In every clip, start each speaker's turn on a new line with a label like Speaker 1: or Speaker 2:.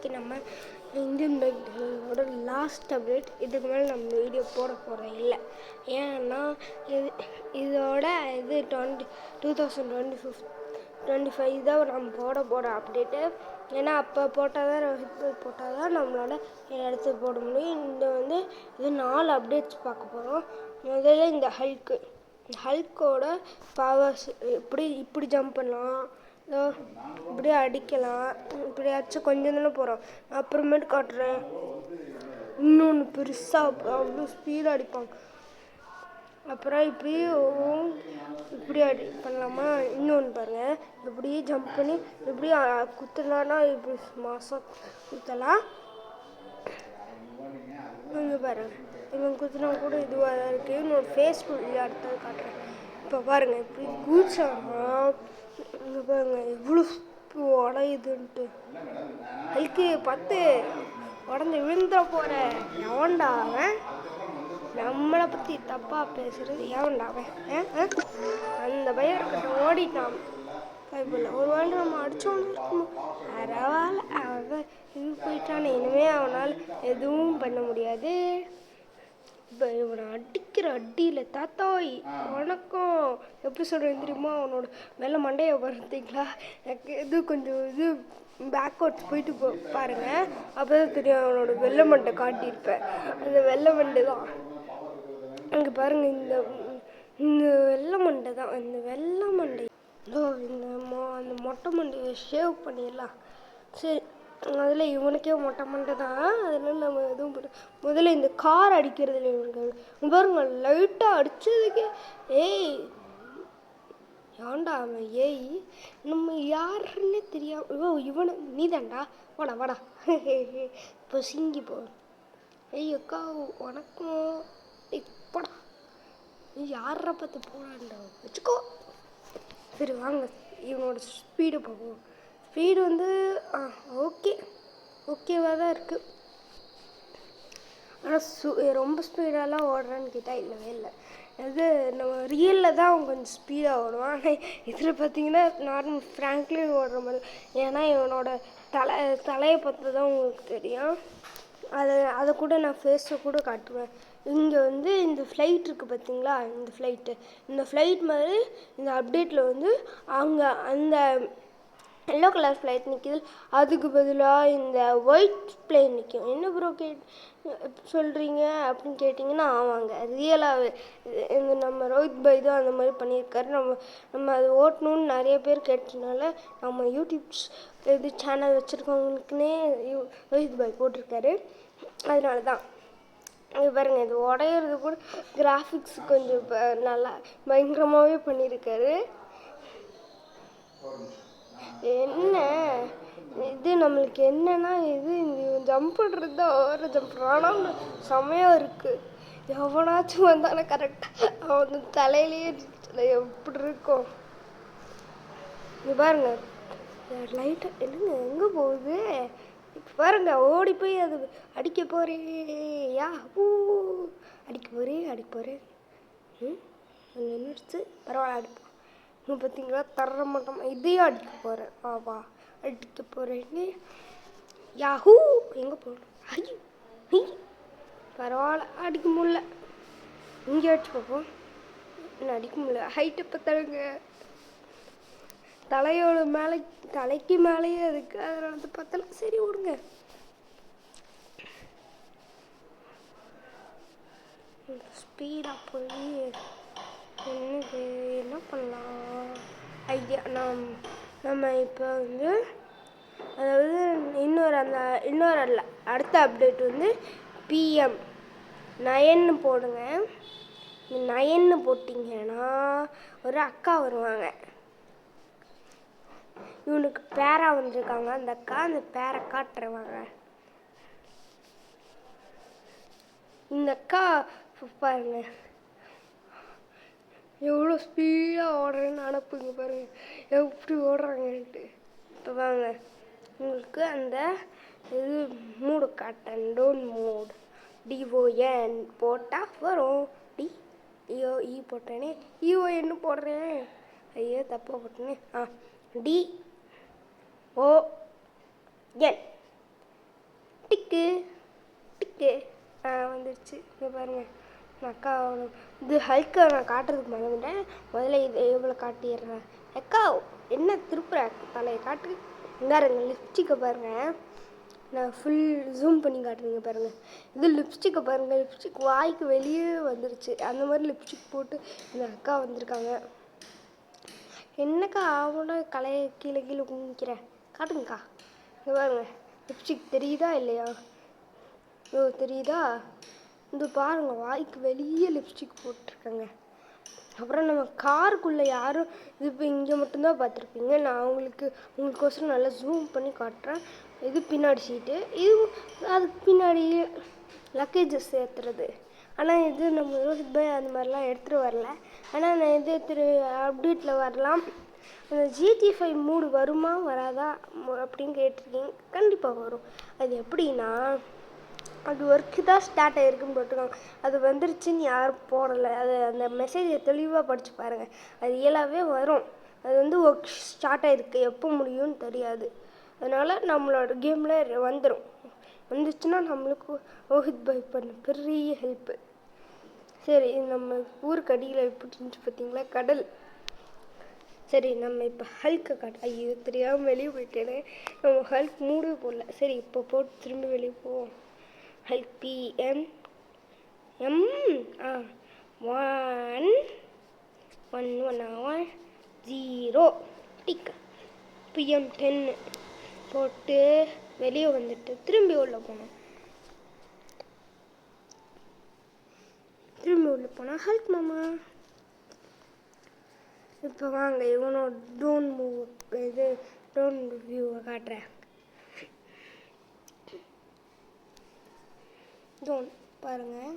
Speaker 1: இன்றைக்கி நம்ம இந்தியன் பைக்கோட லாஸ்ட் அப்டேட். இதுக்கு மேலே நம்ம வீடியோ போட போகிறோம் இல்லை, ஏன்னா இதோட 2025 தான் நம்ம போட அப்டேட்டு. ஏன்னா அப்போ போட்டால் தான் ரோஹித் பாய் போட்டால் தான் நம்மளோட எடுத்து போட முடியும். இது 4 அப்டேட்ஸ் பார்க்க போகிறோம். முதல்ல இந்த ஹல்கோட பவர்ஸ் இப்படி ஜம்ப் பண்ணலாம், இப்படியே அடிக்கலாம், இப்படியாச்சும் கொஞ்சம் தானே போகிறோம். அப்புறமேட்டு காட்டுறேன். இன்னொன்று பெருசாக அவ்வளோ ஸ்பீடாக அடிப்பாங்க. அப்புறம் இப்படி பண்ணலாமா? இன்னொன்று பாருங்கள், இப்படி ஜம்ப் பண்ணி இப்படி குத்தலான்னா இப்படி மாதம் குத்தலாம். இங்கே பாருங்கள், இவன் குத்துனா கூட இதுவாக தான் இருக்குது. இன்னொரு ஃபேஸ் அடுத்தது காட்டுறேன். இப்போ பாருங்கள், இப்படி குதிச்சாங்கன்னா இங்கே பாருங்கள் இவ்வளோ உடையுதுன்ட்டு. அதுக்கு 10 உடஞ்சி விழுந்துட போகிற எவன்டா அவன்? நம்மளை பற்றி தப்பாக பேசுகிறது எவன்டா அவன்? அந்த பையன் இருக்கட்டும், ஓடிட்டான். ஒரு வேளை நம்ம அடித்தோன்னு இருக்குமோ, பரவாயில்ல, அவன் இது போயிட்டானே, இனிமேல் அவனால் எதுவும் பண்ண முடியாது. இப்போ இவனை அடிக்கிற அடியில் தாத்தாய் வணக்கம் எப்படி சொல்கிறேன் தெரியுமா? அவனோட மேலே மண்டையை பார்த்தீங்களா? எனக்கு கொஞ்சம் பேக்வர்ட்ஸ் போயிட்டு பாருங்கள், அப்போ தான் தெரியும். அவனோட வெள்ளை மண்டை காட்டியிருப்பேன், அந்த வெள்ளை மண்டை தான். அங்கே பாருங்கள், இந்த வெள்ளை மண்டை தான். இந்த வெள்ளை மண்டை அந்த மொட்டை மண்டையை ஷேவ் பண்ணிடலாம். சரி, அதில் இவனுக்கே மொட்டை மண்டை தான், அதனால நம்ம எதுவும் முதல்ல இந்த கார் அடிக்கிறதுல இவனுக்கு பாருங்க லைட்டாக அடித்ததுக்கே ஏன்டா அவன் நம்ம யாருன்னே தெரியாம இவனை நீ தான்டா, வாடா இப்போ சிங்கி போ. அக்கா வணக்கம், போடா, நீ யாரை பார்த்து போடாண்டா வச்சுக்கோ. சரி வாங்க, இவனோட ஸ்பீடு பார்ப்போம். ஸ்பீடு ஓகேவாக தான் இருக்குது. ஆனால் ரொம்ப ஸ்பீடாலாம் ஓடுறான்னு கேட்டால் இல்லவே. நம்ம ரியலில் தான் அவன் கொஞ்சம் ஸ்பீடாக ஓடுவான். ஆனால் இதில் பார்த்தீங்கன்னா நார்மல் ஃப்ராங்க்லின் ஓடுற மாதிரி. ஏன்னா இவனோட தலையை பார்த்து தான் உங்களுக்கு தெரியும். அதை கூட நான் ஃபேஸை கூட காட்டுவேன். இங்கே இந்த ஃப்ளைட் இருக்குது பார்த்தீங்களா? இந்த ஃப்ளைட் மாதிரி இந்த அப்டேட்டில் அவங்க அந்த எல்லோ கலர் ஃப்ளைட் நிற்கிது, அதுக்கு பதிலாக இந்த ஒயிட் பிளேன் நிற்கும். என்ன ப்ரோ சொல்கிறீங்க அப்படின்னு கேட்டிங்கன்னா, ஆமாங்க, ரியலாகவே நம்ம ரோஹித் பாய் தான் அந்த மாதிரி பண்ணியிருக்காரு. நம்ம அது ஓட்டணுன்னு நிறைய பேர் கேட்டதுனால நம்ம யூடியூப் சேனல் வச்சுருக்கவங்களுக்குன்னே ரோஹித் பாய் போட்டிருக்காரு. அதனால தான் பாருங்கள், இது உடையிறது கூட கிராஃபிக்ஸ் கொஞ்சம் நல்லா பயங்கரமாகவே பண்ணியிருக்காரு. என்ன இது நம்மளுக்கு என்னன்னா, ஜம்ப் பண்ணுறது தான் ஓர ஜம்ப், ஆனால் செமையாக இருக்குது. எவனாச்சும் வந்தானே கரெக்டாக அவன் தலையிலேயே எப்படி இருக்கும். இங்கே பாருங்க, லைட்டாக என்னங்க எங்கே போகுது? இப்போ பாருங்க, ஓடி போய் அது அடிக்க போகிறேன். அடிக்க போகிறேன். நின்றுச்சு, பரவாயில்ல, அடிப்போம். இன்னும் பார்த்தீங்களா, தர மாட்டோம். இதையும் அடிக்க போகிறேன். அடிக்க போகிறேன்னு யாஹூ எங்கே போகணும்? பரவாயில்ல, அடிக்க முடியல. இங்கே அடிச்சு பார்ப்போம். இன்னும் அடிக்க முடியல. ஹைட்டை பார்த்தாலுங்க தலைக்கு மேலேயே அதுக்கு, அதனால பார்த்தாலும் சரி விடுங்க. ஸ்பீடாக போய் என்ன பண்ணலாம் ஐடியா. நம்ம இப்போ அதாவது இன்னொரு அடுத்த அப்டேட் PM 9 போடுங்க. 9 போட்டிங்கன்னா ஒரு அக்கா வருவாங்க. இவனுக்கு பேரா வந்திருக்காங்க அந்த அக்கா. அந்த பேரை காட்டுறவாங்க. இந்த அக்கா பாருங்க எவ்வளோ ஸ்பீடாக ஓடுறேன்னு அனுப்புங்க. பாருங்கள் எப்படி ஓடுறாங்கன்ட்டு. இப்போ வாங்க, உங்களுக்கு அந்த மூடு காட்டன். டோன்ட் மூட் DON போட்டால் வரும். DOE போட்டேனே, EON போடுறேன். ஐயோ தப்பாக போட்டேனே. DON டிக்கு டிக்கு வந்துடுச்சு. இங்கே பாருங்கள், நான் அக்கா இது ஹல்கை நான் காட்டுறதுக்கு மறந்துட்டேன். முதல்ல இது எவ்வளோ காட்டிடுறேன். அக்கா என்ன திருப்புற தலையை காட்டு. இந்தாருங்க லிப்ஸ்டிக்கை பாருங்கள், நான் ஃபுல் ஜூம் பண்ணி காட்டுறீங்க பாருங்கள். இது லிப்ஸ்டிக்கை பாருங்கள், லிப்ஸ்டிக் வாய்க்கு வெளியே வந்துருச்சு. அந்த மாதிரி லிப்ஸ்டிக் போட்டு இந்த அக்கா வந்திருக்காங்க. என்னக்கா ஆகணும்னா கலையை கீழே கீழே குமிக்கிறேன், காட்டுங்கக்கா. இங்கே பாருங்க, லிப்ஸ்டிக் தெரியுதா இல்லையா? தெரியுதா? இந்த பாருங்கள், வாய்க்கு வெளியே லிப்ஸ்டிக் போட்டிருக்கேங்க. அப்புறம் நம்ம காருக்குள்ளே யாரும் இது இப்போ இங்கே மட்டும்தான் பார்த்துருப்பீங்க. நான் உங்களுக்கோசரம் நல்லா ஜூம் பண்ணி காட்டுறேன். இது பின்னாடி சீட்டு, இது அதுக்கு பின்னாடி லக்கேஜஸ் ஏற்றுறது. ஆனால் இது நம்ம ரோஹித் பாய் அந்த மாதிரிலாம் எடுத்துகிட்டு வரல. ஆனால் நான் இது அப்டேட்டில் வரலாம். அந்த GT5 மூடு வருமா வராதா அப்படின்னு கேட்டிருக்கீங்க. கண்டிப்பாக வரும். அது எப்படின்னா, அது ஒர்க்கு தான் ஸ்டார்ட் ஆகிருக்குன்னு போட்டுருக்காங்க. அது வந்துருச்சுன்னு யாரும் போடலை. அது அந்த மெசேஜை தெளிவாக படித்து பாருங்கள், அது ரியலாகவே வரும். அது ஒர்க் ஸ்டார்ட் ஆகிருக்கு, எப்போ முடியும்னு தெரியாது. அதனால் நம்மளோட கேமில் வந்துச்சுன்னா நம்மளுக்கு ரோஹித் பாய் பண்ண பெரிய ஹெல்ப்பு. சரி, நம்ம ஊருக்கு அடியில் எப்படி இருந்துச்சு பார்த்தீங்களா, கடல். சரி, நம்ம இப்போ ஹல்கை ஐயோ தெரியாமல் வெளியே போயிட்டேனே. நம்ம ஹல்க் மூடவே போடல. சரி, இப்போ போட்டு திரும்பி வெளியே போவோம். ஹல்க் PM 110 டிக் PM 10 போட்டு வெளியே வந்துட்டு திரும்பி உள்ளே போனோம். திரும்பி உள்ளே போனால் ஹல்க் மாமா. இப்போ வாங்க, இவனோட டோன் வியூவை காட்டுறேன். டோன் பாருங்கள்.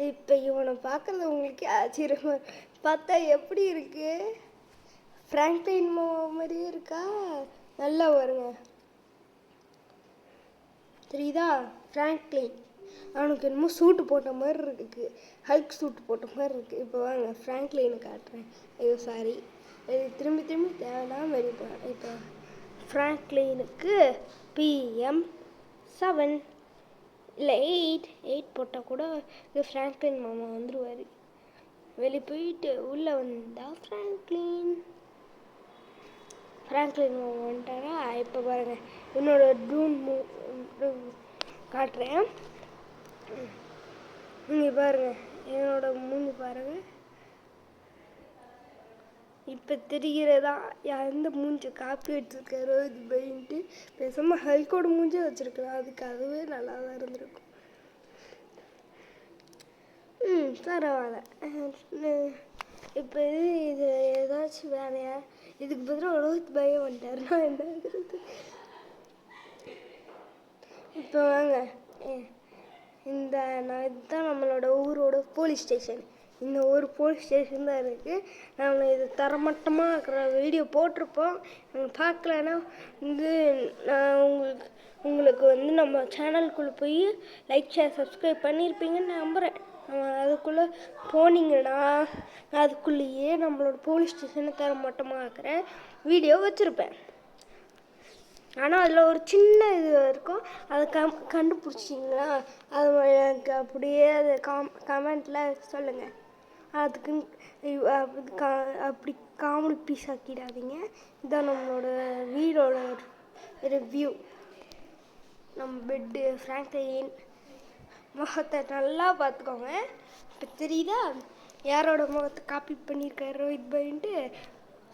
Speaker 1: இப்போ இவனை பார்க்குறது உங்களுக்கு ஆச்சரியமாக பார்த்தா எப்படி இருக்கு? ஃப்ராங்க்லின் மாமா மாதிரியே இருக்கா? நல்லா வருங்க, தெரியுதா? ஃப்ராங்க்லின் அவனுக்கு என்னமோ சூட்டு போட்ட மாதிரி இருக்குது, ஹல்க் சூட்டு போட்ட மாதிரி இருக்குது. இப்போ வாங்க ஃப்ராங்க்லினை காட்டுறேன். ஐயோ சாரி, இது திரும்பி தேவையில்லாமல் வெளியே போகிறேன். இப்போ ஃப்ராங்க்லினுக்கு PM 7 இல்லை 8 போட்டால் கூட இது ஃப்ராங்க்லின் மாமா வந்துடுவார். வெளியே போயிட்டு உள்ளே வந்தால் ஃப்ராங்க்லின் மாமா வந்துட்டாரா? இப்போ பாருங்கள், என்னோட ட்ரோன் காட்டுறேன். இங்கே பாருங்கள், என்னோட மூஞ்சி பாருங்கள். இப்போ தெரிகிறதா எந்த மூஞ்சி காப்பி வச்சுருக்காரோ இது பையன்ட்டு? பேசாமல் ஹல்கோட மூஞ்சே வச்சுருக்கலாம், அதுவே நல்லா தான் இருந்திருக்கும். பரவாயில்ல. இப்போ இது ஏதாச்சும் வேலையா? இதுக்கு பதிலாக ரோஹித் பாயே வந்துட்டாருன்னா என்ன ஆகுறது? இப்போ வாங்க, இதுதான் நம்மளோட ஊரோட போலீஸ் ஸ்டேஷன். இந்த ஒரு போலீஸ் ஸ்டேஷன் தான் இருக்குது. நம்ம இது தரமட்டமாக இருக்கிற வீடியோ போட்டிருப்போம். நாங்கள் பார்க்கலன்னா நான் உங்களுக்கு நம்ம சேனலுக்குள்ளே போய் லைக் ஷேர் சப்ஸ்கிரைப் பண்ணியிருப்பீங்கன்னு நம்புகிறேன். அதுக்குள்ளே போனீங்கன்னா அதுக்குள்ளேயே நம்மளோட போலீஸ் ஸ்டேஷனை தரமட்டமாக இருக்கிற வீடியோ வச்சுருப்பேன். ஆனால் அதில் ஒரு சின்ன இது இருக்கும், அதை கண்டுபிடிச்சிங்களா? அது எனக்கு அப்படியே அது கமெண்ட்டில் சொல்லுங்கள். அப்படி காமெடி பீஸ் ஆக்கிடாதீங்க. இதான் நம்மளோட வீடோட ரிவ்யூ. நம்ம பெட்டு ஃப்ராங்க்லின் முகத்தை நல்லா பார்த்துக்கோங்க. இப்போ தெரியுதா யாரோட முகத்தை காப்பி பண்ணியிருக்காரு ரோஹித் பாயின்ட்டு?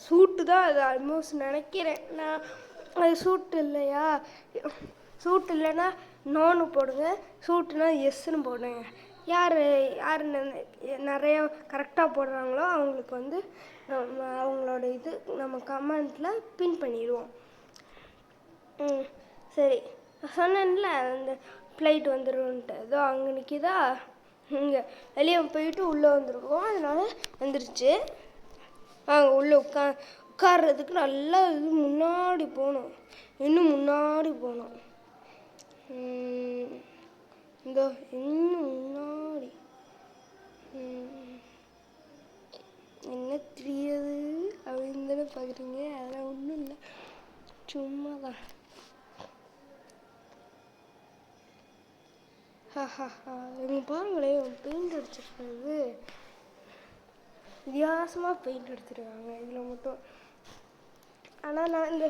Speaker 1: சூட்டு தான் அது ஆல்மோஸ்ட் நினைக்கிறேன். நான் அது சூட்டு இல்லையா? சூட்டு இல்லைன்னா நோன்னு போடுங்க, சூட்டுனா எஸ்ன்னு போடுங்க. யார் நிறையா கரெக்டாக போடுறாங்களோ அவங்களுக்கு அவங்களோட இது நம்ம கமெண்ட்டில் பின் பண்ணிடுவோம். சரி, சொன்னேன்ல அந்த ஃப்ளைட் வந்துடும்ன்ட்டு. ஏதோ அங்கே நிற்கிதா, இங்கே வெளியே போயிட்டு உள்ளே வந்துருக்கோம். அதனால் வந்துருச்சு. உள்ளே உட்கார்றதுக்கு நல்லா இது முன்னாடி போகணும், இன்னும் முன்னாடி போகணும். இன்னும் முன்னாடி என்ன தெரியாது அப்படின்னு தானே பார்க்குறீங்க? அதெல்லாம் ஒன்றும் இல்லை, சும்மா தான். இங்கே பாருங்களேன், பெயிண்ட் அடிச்சிருக்கிறது வித்தியாசமாக பெயிண்ட் அடிச்சிருக்காங்க இதில் மட்டும். ஆனால் நான் இந்த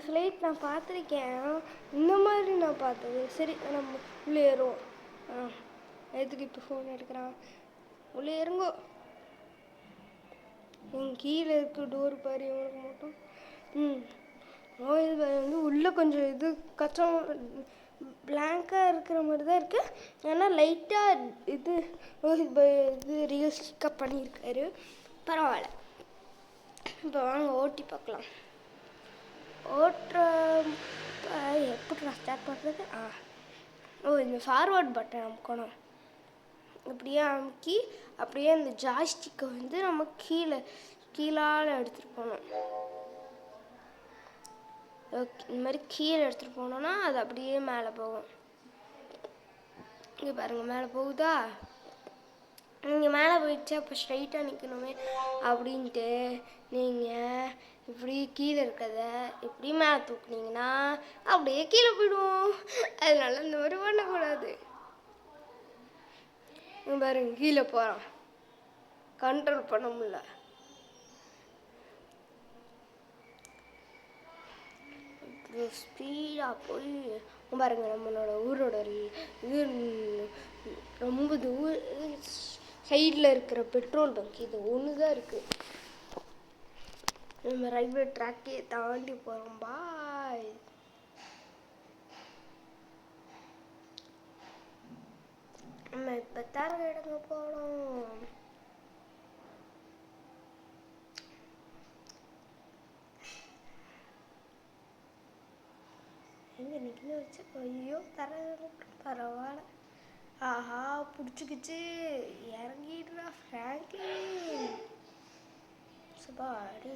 Speaker 1: ஃப்ளைட் நான் பார்த்துருக்கேன், இந்த மாதிரி நான் பார்த்தது. சரி, நம்ம உள்ளே ஏறுவோம். எதுக்கு இப்போ ஃபோன் எடுக்கிறான்? உள்ளே ஏறுங்கோ. கீழே இருக்கு டோர் பாரு இவனுக்கு மட்டும். இது வந்து உள்ளே கொஞ்சம் இது கச்சம் பிளாங்காக இருக்கிற மாதிரி தான் இருக்குது. ஆனால் லைட்டாக இது ரியலிஸ்டிக்காக பண்ணியிருக்காரு. பரவாயில்ல. இப்போ வாங்க ஓட்டி பார்க்கலாம். ஓட்டுற எப்படி ஸ்டார்ட் பண்ணுறது? இந்த ஃபார்வர்ட் பட்டன் அமுக்கணும். அப்படியே அமுக்கி அப்படியே அந்த ஜாய்ஸ்டிக்கை வந்து நம்ம கீழால் எடுத்துகிட்டு போகணும். இந்த மாதிரி கீழே எடுத்துகிட்டு போனோன்னா அது அப்படியே மேலே போகும். இங்கே பாருங்கள், மேலே போகுதா? நீங்கள் மேலே போயிடுச்சு, அப்போ ஸ்ட்ரைட்டாக நிற்கணுமே அப்படின்ட்டு நீங்கள் இப்படி கீழே இருக்கிறத இப்படி மேலே தூக்குனீங்கன்னா அப்படியே கீழே போயிடுவோம். அதனால இந்த மாதிரி பண்ணக்கூடாது. பாருங்க, கீழே போகிறான், கண்ட்ரோல் பண்ண முடியல. ஸ்பீடாக போய் பாருங்க, நம்மளோட ஊரோட இது ரொம்ப சைடில் இருக்கிற பெட்ரோல் பங்க் இது ஒன்று தான் இருக்குது. நம்ம ரயில்வே ட்ராக்கே தாண்டி போகிறோம். பாய். நம்ம இப்போ தர இடங்க போகிறோம். எங்கே நிற்கணும் வச்சு? ஐயோ, தர பரவாயில்ல. ஆஹா, பிடிச்சிக்கிச்சு. இறங்கிடுறா ஃப்ராங்க்லின். சபாடி.